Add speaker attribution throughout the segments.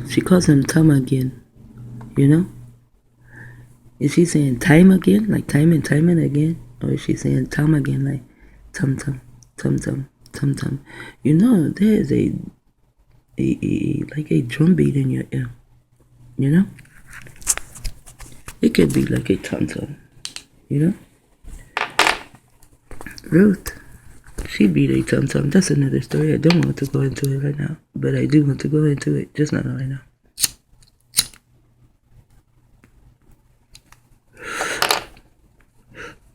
Speaker 1: She calls him Tom again, you know? Is she saying time again, like time and again? Or is she saying Tom again, like tum tum, tum tum, tum tum? You know, there's like a drum beat in your ear, you know? It could be like a tum tum, you know? Ruth, she beat a tum tum. That's another story. I don't want to go into it right now, but I do want to go into it, just not right now.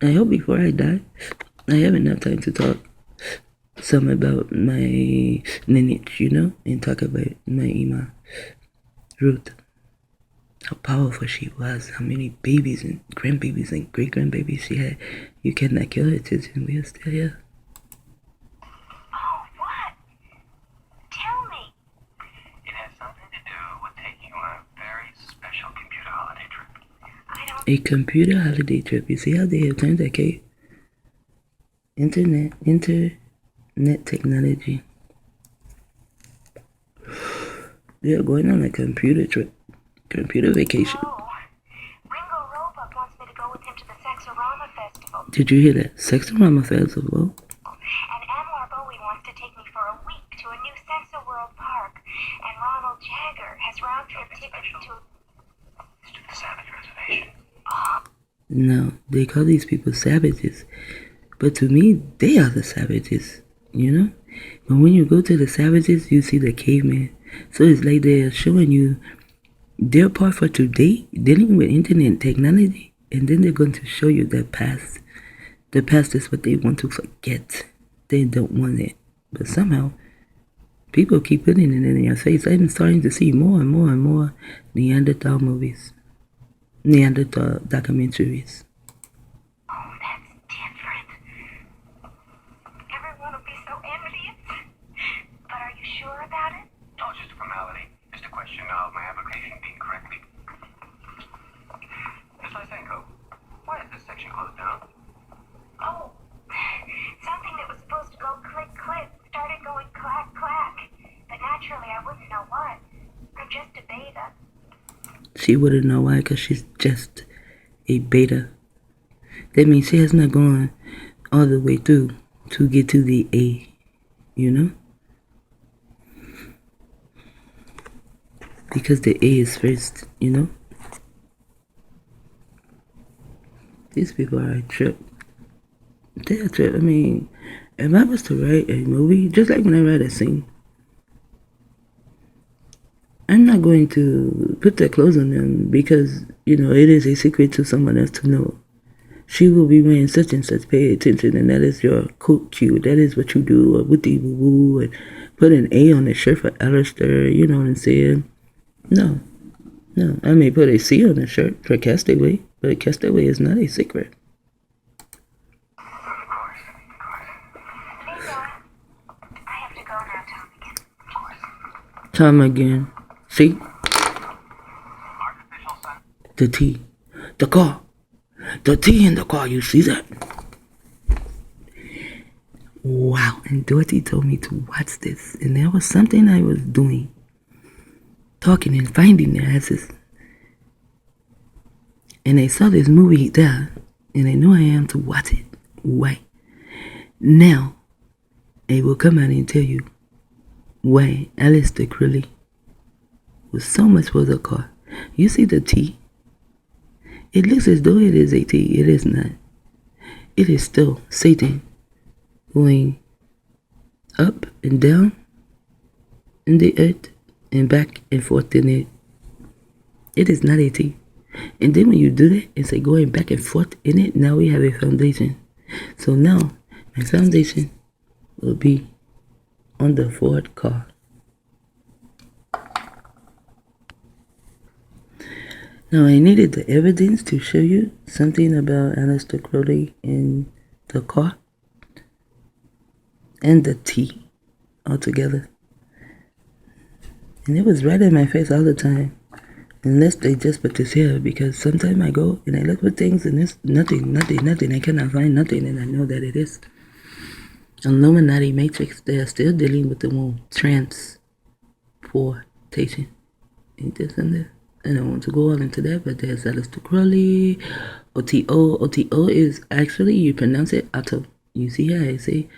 Speaker 1: I hope before I die, I have enough time to talk some about my lineage, you know, and talk about my Ima, Ruth, how powerful she was, how many babies and grandbabies and great-grandbabies she had. You cannot kill her, and we are still here.
Speaker 2: Oh, what? Tell me. It has something to do with taking you on a very special computer holiday trip.
Speaker 1: A computer holiday trip. You see how they have turned that cave? Internet technology. They are going on a computer trip. Computer vacation.
Speaker 2: Oh, Ringo Roebuck wants me to go with him to the Sexorama Festival.
Speaker 1: Did you hear that? Sexorama Festival?
Speaker 2: And Anwar Bowie wants to take me for a week to a new Sensa World Park. And Ronald Jagger has round-trip tickets to the Savage Reservation.
Speaker 1: No, they call these people savages. But to me, they are the savages, you know? But when you go to the savages, you see the caveman. So it's like they're showing you their part for today, dealing with internet technology, and then they're going to show you the past. The past is what they want to forget. They don't want it. But somehow, people keep putting it in your face. I'm starting to see more and more and more Neanderthal movies. Neanderthal documentaries.
Speaker 2: Oh, that's different. Everyone will be so envious. But are you sure about it? Oh, just a formality. Just a question of my application being correctly. Ms. Lysenko, why is this section closed down? Oh, something that was supposed to go click, click started going clack, clack. But naturally, I wouldn't know what. I'm just a beta.
Speaker 1: She wouldn't know why, because she's just a beta. That means she has not gone all the way through to get to the A, you know? Because the A is first, you know? These people are a trip. They're a trip. I mean, if I was to write a movie, just like when I write a scene, I'm not going to put their clothes on them because, you know, it is a secret to someone else to know. She will be wearing such and such, pay attention, and that is your coat cue. That is what you do, or wooty woo woo, and put an A on the shirt for Alistair, you know what I'm saying? No. I may put a C on the shirt for Castaway, but Castaway is not a secret.
Speaker 2: Of course. I have to go now, Tom again. Of course.
Speaker 1: Tom again. See?
Speaker 2: Artificial sun.
Speaker 1: The T. The car. The T in the car, you see that? Wow. And Dorothy told me to watch this. And there was something I was doing. Talking and finding their asses. And I saw this movie there. And I know I am to watch it. Why? Now, I will come out and tell you why Aleister Crowley was so much for the car. You see the T? It looks as though it is a T. It is not. It is still Satan going up and down in the earth and back and forth in it. It is not a T. And then when you do that and say going back and forth in it, now we have a foundation. So now my foundation will be on the Ford car. Now I needed the evidence to show you something about Aleister Crowley in the car and the T altogether. And it was right in my face all the time. Unless they just put this here, because sometimes I go and I look for things and there's nothing. I cannot find nothing, and I know that it is. Illuminati Matrix, they are still dealing with the womb. Teleportation. Ain't this in there? I don't want to go all into that, but there's Aleister Crowley, OTO. OTO is actually, you pronounce it Otto. You see how I say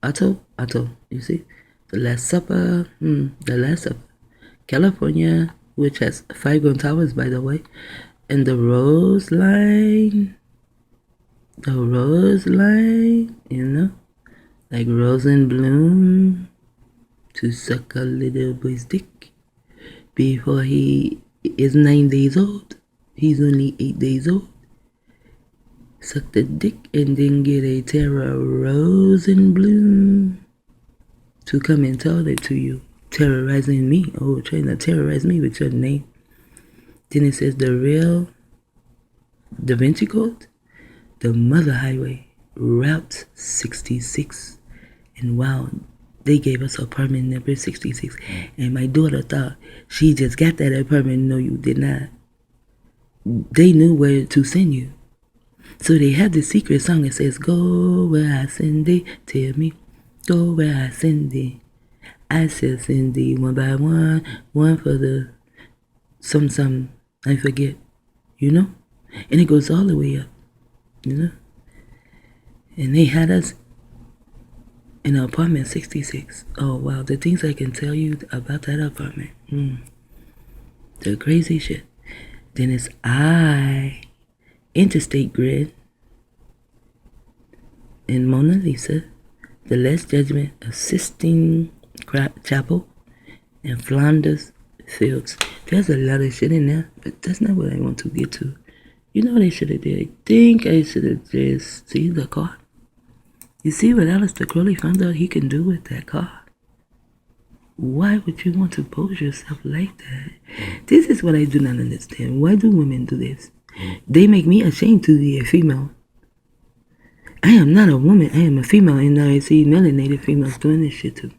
Speaker 1: Otto? Otto. You see? The Last Supper. The Last Supper. California, which has 5 grand towers, by the way. And the Rose Line. The Rose Line, you know? Like Rose in Bloom. To suck a little boy's dick before he is 9 days old. He's only 8 days old. Suck the dick and then get a Terra Rose in Bloom to come and tell it to you. Terrorizing me. Oh, trying to terrorize me with your name. Then it says the real Da Vinci Code, the Mother Highway, Route 66. And wow, they gave us apartment number 66. And my daughter thought she just got that apartment. No, you did not. They knew where to send you. So they have this secret song that says, go where I send thee, tell me, go where I send thee. I shall send thee one by one for the some, I forget, you know? And it goes all the way up, you know? And they had us in apartment 66. Oh, wow, the things I can tell you about that apartment. The crazy shit. Then it's Interstate Grid, and Mona Lisa, The Last Judgment of Sistine Chapel, and Flanders Fields. There's a lot of shit in there, but that's not what I want to get to. You know what I should have did? I think I should have just seen the car. You see what Aleister Crowley found out he can do with that car? Why would you want to pose yourself like that? This is what I do not understand. Why do women do this? They make me ashamed to be a female. I am not a woman. I am a female, and now I see melinated females doing this shit too.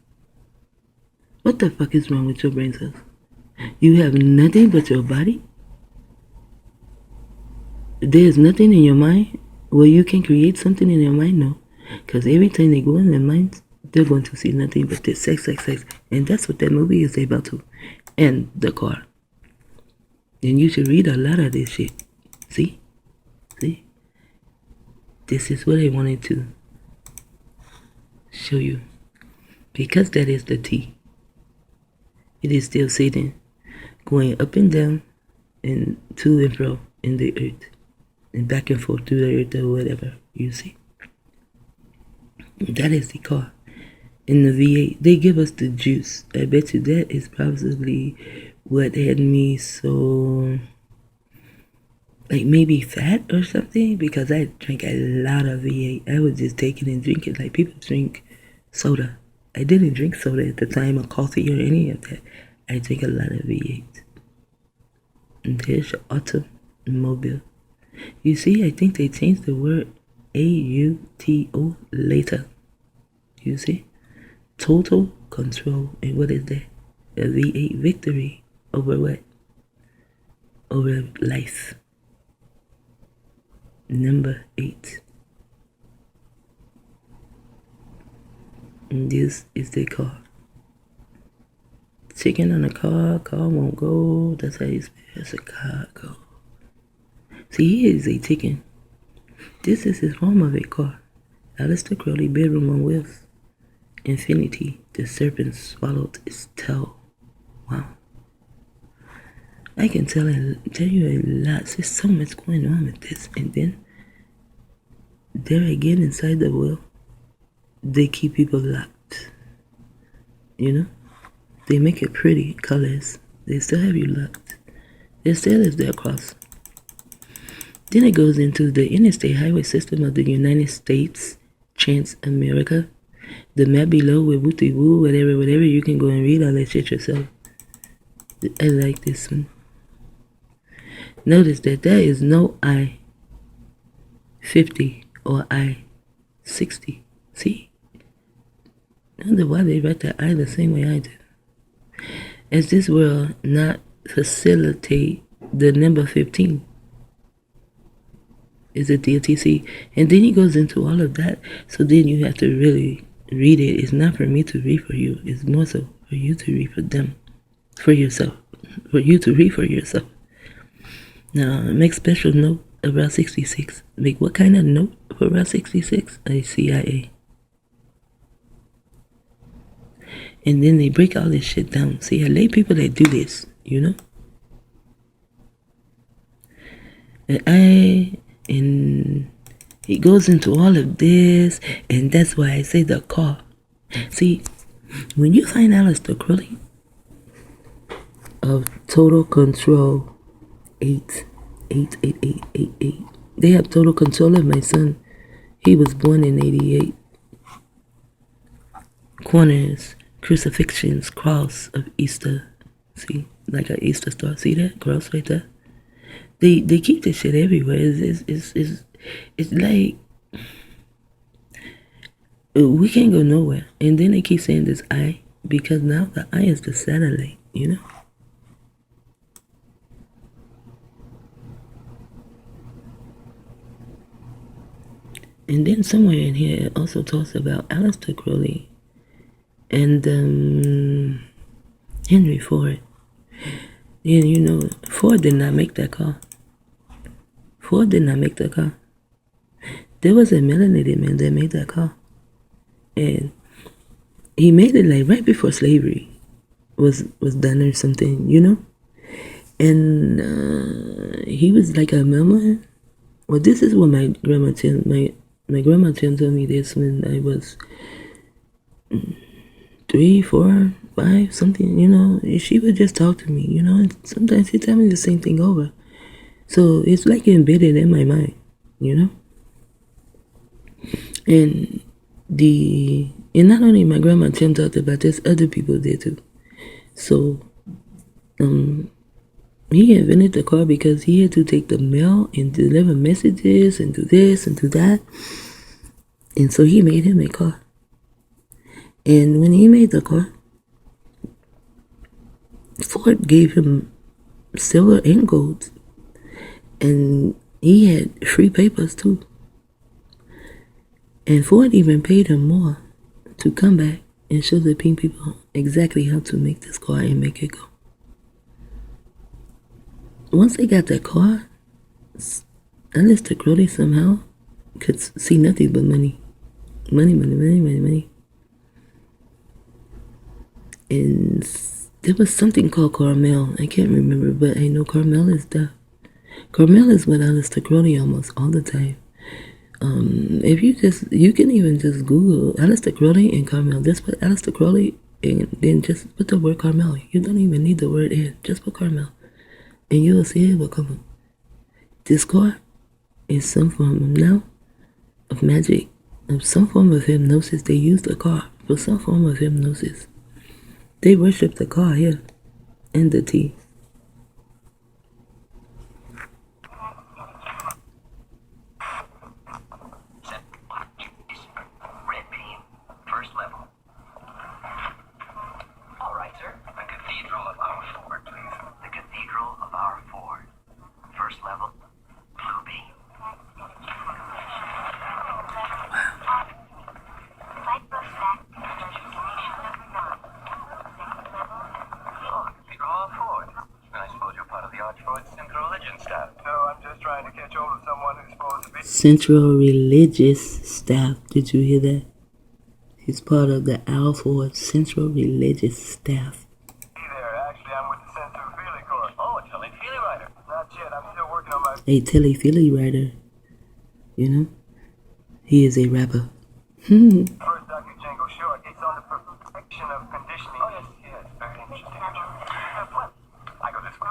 Speaker 1: What the fuck is wrong with your brain cells? You have nothing but your body? There's nothing in your mind where you can create something in your mind? No. Because every time they go in their minds, they're going to see nothing but this sex. And that's what that movie is about too. And the car. And you should read a lot of this shit. See? This is what I wanted to show you. Because that is the T. It is still Satan going up and down and to and fro in the earth. And back and forth through the earth or whatever. You see? That is the car. In the V8, they give us the juice. I bet you that is probably what had me so, like, maybe fat or something, because I drank a lot of V8. I was just taking and drinking like people drink soda. I didn't drink soda at the time, or coffee, or any of that. I drink a lot of V8. And there's your automobile. You see, I think they changed the word AUTO later. You see? Total control. And what is that? A V8 victory over what? Over life. Number 8. And this is the car. Chicken on a car won't go. That's how you spell it's a car go. See, here is a chicken. This is his form of a car. Aleister Crowley, bedroom on wheels. Infinity, the serpent swallowed its tail. Wow. I can tell you a lot. There's so much going on with this. And then, there again inside the wheel, they keep people locked. You know? They make it pretty colors. They still have you locked. There still is their cross. Then it goes into the interstate highway system of the United States, Trans-America. The map below with wooty woo, whatever, you can go and read all that shit yourself. I like this one. Notice that there is no I-50 or I-60. See? I wonder why they write that I the same way I do. As this will not facilitate the number 15. Is it DTC? And then he goes into all of that. So then you have to really read it. It's not for me to read for you. It's more so for you to read for them. for yourself, for you to read for yourself. Now, make special note of Route 66. Make what kind of note for Route 66? A CIA. And then they break all this shit down. See, I lay people that do this, you know? And he goes into all of this, and that's why I say the car. See, when you find Aleister Crowley of Total Control 88888, they have total control of my son. He was born in 88. Corners, crucifixions, cross of Easter. See, like an Easter star. See that cross right there? They keep this shit everywhere. It's like we can't go nowhere. And then they keep saying this eye, because now the eye is the satellite, you know? And then somewhere in here it also talks about Aleister Crowley and Henry Ford. And you know, Ford did not make that car. Ford did not make that car. There was a melinated man that made that car. And he made it like right before slavery was done or something, you know? And he was like a mama. Well, this is what my grandma told me this when I was 3, 4, 5, something, you know. She would just talk to me, you know, and sometimes she'd tell me the same thing over. So it's like embedded in my mind, you know. And not only my grandma Tim talked about this, other people did too. So he invented the car because he had to take the mail and deliver messages and do this and do that. And so he made him a car. And when he made the car, Ford gave him silver and gold. And he had free papers too. And Ford even paid him more to come back and show the pink people exactly how to make this car and make it go. Once they got that car, Aleister Crowley somehow could see nothing but money. Money. And there was something called Carmel. I can't remember, but I know Carmel is the... Carmel is with Aleister Crowley almost all the time. If you can even just Google Aleister Crowley and Carmel. Just put Aleister Crowley and then just put the word Carmel. You don't even need the word in. Just put Carmel. And you will see it will come up. This car is some form now of magic, of some form of hypnosis. They use the car for some form of hypnosis. They worship the car here and the tea. Central Religious Staff. Did you hear that? He's part of the Ford Central Religious Staff.
Speaker 3: Hey there, actually I'm with the Central Feely Corps. Oh, a Telly-Feely writer. Not yet, I'm still working on my...
Speaker 1: A Telly-Feely writer. You know? He is a rapper.
Speaker 3: First Dr. Django Short, it's on the perfection of conditioning. Oh, yes, very interesting. Well, I go this way.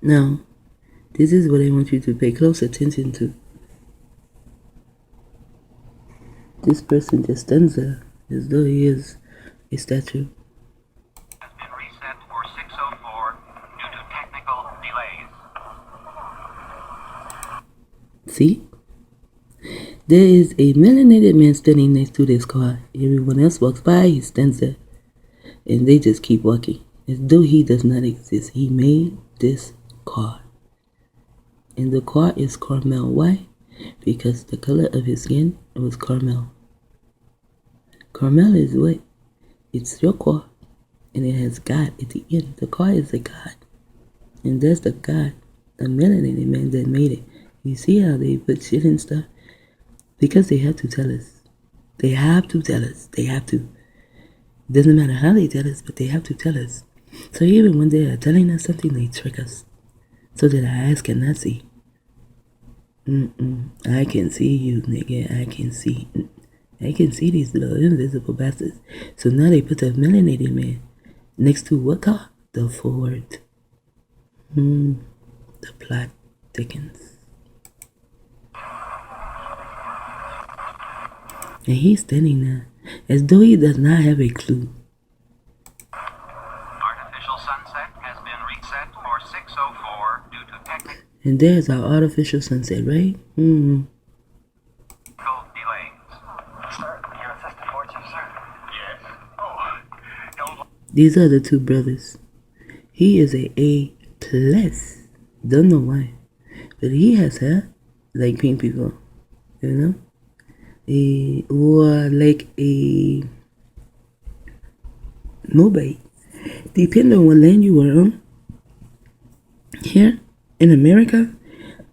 Speaker 1: Now, this is what I want you to pay close attention to. This person just stands there as though he is a statue.
Speaker 4: Has been reset for 6:04 due to technical delays.
Speaker 1: See? There is a melanated man standing next to this car. Everyone else walks by, he stands there. And they just keep walking. As though he does not exist. He made this car. And the car is caramel. Why? Because the color of his skin was caramel. Caramel is what? It's your car. And it has God at the end. The car is a God. And that's the God, the melanated man that made it. You see how they put shit and stuff? Because they have to tell us. They have to tell us. They have to. Doesn't matter how they tell us, but they have to tell us. So even when they are telling us something, they trick us. So that our eyes cannot see. I can see you, nigga. I can see these little invisible bastards. So now they put the melanated man next to what car? The Ford. The plot thickens. And he's standing there as though he does not have a clue.
Speaker 4: Artificial sunset has been reset for 6:04 due to technical
Speaker 1: And there's our artificial sunset, right?
Speaker 4: delays.
Speaker 3: Sir, your assistant board chief, sir. Yes. Oh, no.
Speaker 1: These are the two brothers. He is a A+. Don't know why. But he has hair like pink people. You know? Or like a mobile. Depending on what land you were on. Here in America,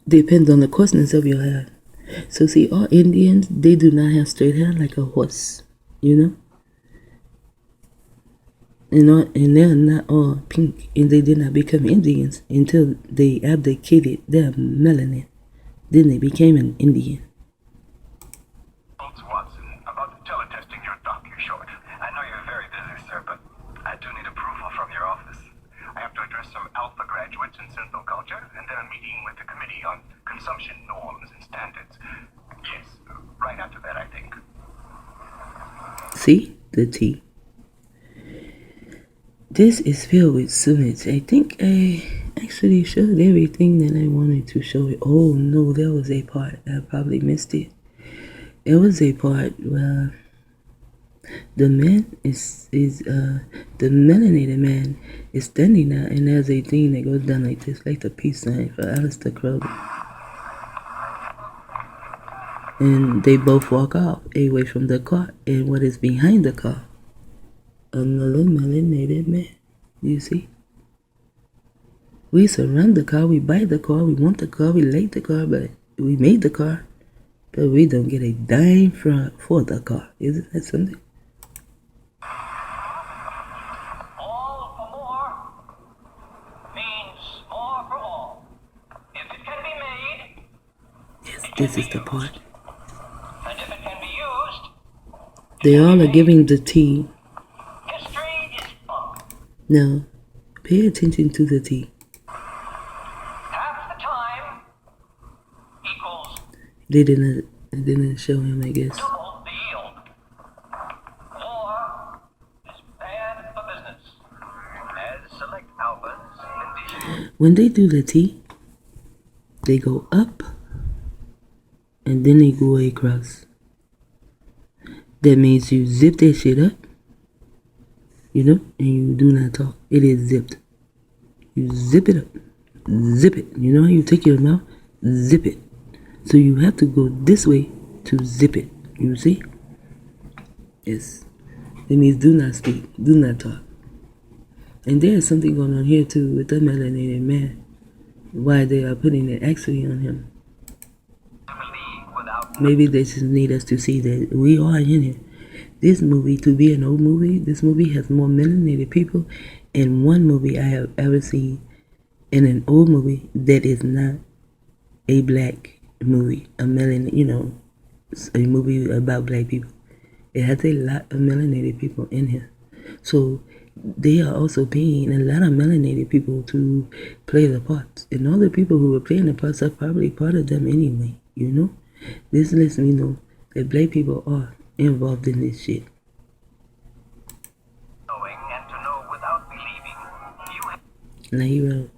Speaker 1: depends on the coarseness of your hair. So see, all Indians, they do not have straight hair like a horse. You know? And they're not all pink. And they did not become Indians until they abdicated their melanin. Then they became an Indian.
Speaker 3: Watson, about the teletesting your doc, you're short. I know you're very busy, sir, but I do need approval from your office. I have to address some alpha graduates in synthal culture, and then a meeting with the committee on consumption norms and standards. Yes, right after that, I think.
Speaker 1: See? The T. This is filled with sewage. I think I actually showed everything that I wanted to show it. Oh no, there was a part. I probably missed it. It was a part where the man the melanated man is standing there, and there's a thing that goes down like this, like the peace sign for Ford CROWley. And they both walk off away from the car, and what is behind the car? Another melanated man. You see? We surround the car, we buy the car, we want the car, we like the car, but we made the car. But we don't get a dime for the car. Isn't that something?
Speaker 4: All for more means more for all. If it can be made,
Speaker 1: Yes, this is the part.
Speaker 4: and if it can be used,
Speaker 1: They all are giving the tea.
Speaker 4: history is up.
Speaker 1: Now, pay attention to the tea.
Speaker 4: Half the time equals
Speaker 1: They didn't show him, I guess.
Speaker 4: double the yield. War is bad for business. As select alphas envision.
Speaker 1: When they do the tea, they go up and then they go across. That means you zip that shit up, you know, and you do not talk. It is zipped. You zip it up. Zip it. You know how you take your mouth? Zip it. So you have to go this way to zip it. You see? Yes. It means do not speak. Do not talk. And there's something going on here too with the melanated man. Why they are putting it actually on him. Maybe they just need us to see that we are in here. This movie, to be an old movie, this movie has more melanated people in one movie I have ever seen in an old movie that is not a black movie, a movie about black people. It has a lot of melanated people in here. So they are also paying a lot of melanated people to play the parts. And all the people who are playing the parts are probably part of them anyway, you know? This lets me know that black people are involved in this shit.
Speaker 4: Knowing and to know without believing. You have
Speaker 1: Now he wrote,